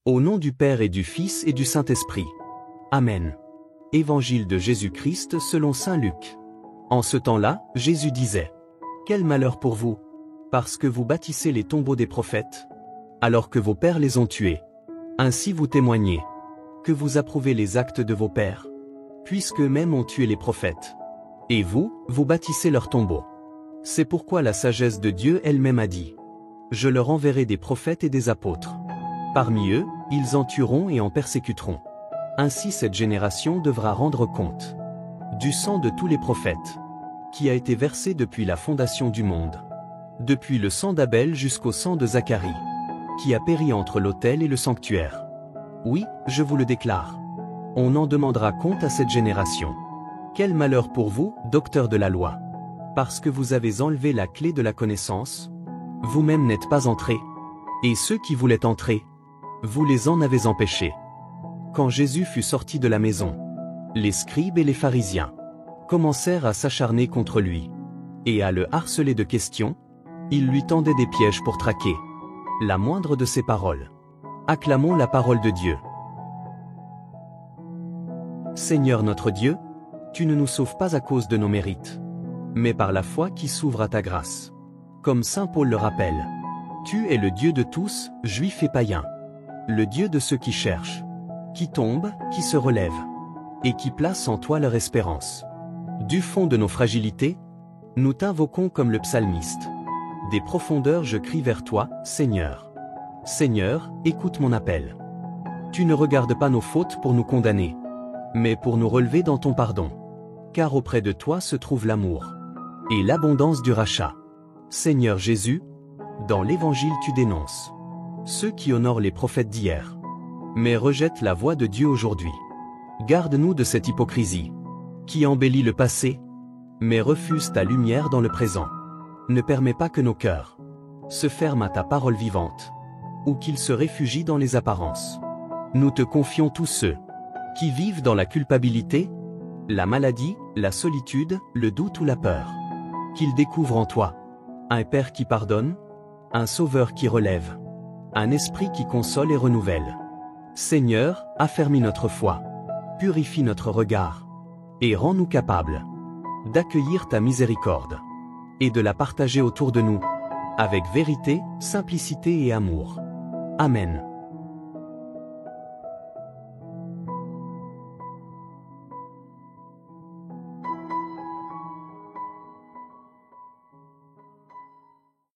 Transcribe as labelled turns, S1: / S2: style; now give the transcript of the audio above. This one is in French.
S1: Au nom du Père et du Fils et du Saint-Esprit. Amen. Évangile de Jésus-Christ selon saint Luc. En ce temps-là, Jésus disait: Quel malheur pour vous, parce que vous bâtissez les tombeaux des prophètes, alors que vos pères les ont tués. Ainsi vous témoignez que vous approuvez les actes de vos pères, puisqu'eux-mêmes ont tué les prophètes. Et vous, vous bâtissez leurs tombeaux. C'est pourquoi la sagesse de Dieu elle-même a dit: Je leur enverrai des prophètes et des apôtres. Parmi eux, ils en tueront et en persécuteront. Ainsi cette génération devra rendre compte du sang de tous les prophètes, qui a été versé depuis la fondation du monde, depuis le sang d'Abel jusqu'au sang de Zacharie, qui a péri entre l'autel et le sanctuaire. Oui, je vous le déclare. On en demandera compte à cette génération. Quel malheur pour vous, docteurs de la loi, parce que vous avez enlevé la clé de la connaissance, vous-même n'êtes pas entrés, et ceux qui voulaient entrer, vous les en avez empêchés. Quand Jésus fut sorti de la maison, les scribes et les pharisiens commencèrent à s'acharner contre lui, et à le harceler de questions. Ils lui tendaient des pièges pour traquer la moindre de ses paroles. Acclamons la parole de Dieu. Seigneur notre Dieu, tu ne nous sauves pas à cause de nos mérites, mais par la foi qui s'ouvre à ta grâce. Comme saint Paul le rappelle, tu es le Dieu de tous, juifs et païens, le Dieu de ceux qui cherchent, qui tombent, qui se relèvent, et qui placent en toi leur espérance. Du fond de nos fragilités, nous t'invoquons comme le psalmiste. Des profondeurs je crie vers toi, Seigneur. Seigneur, écoute mon appel. Tu ne regardes pas nos fautes pour nous condamner, mais pour nous relever dans ton pardon. Car auprès de toi se trouve l'amour et l'abondance du rachat. Seigneur Jésus, dans l'Évangile tu dénonces ceux qui honorent les prophètes d'hier, mais rejettent la voix de Dieu aujourd'hui. Garde-nous de cette hypocrisie, qui embellit le passé, mais refuse ta lumière dans le présent. Ne permets pas que nos cœurs se ferment à ta parole vivante, ou qu'ils se réfugient dans les apparences. Nous te confions tous ceux qui vivent dans la culpabilité, la maladie, la solitude, le doute ou la peur. Qu'ils découvrent en toi un Père qui pardonne, un Sauveur qui relève, un Esprit qui console et renouvelle. Seigneur, affermis notre foi, purifie notre regard, et rends-nous capables d'accueillir ta miséricorde, et de la partager autour de nous, avec vérité, simplicité et amour. Amen.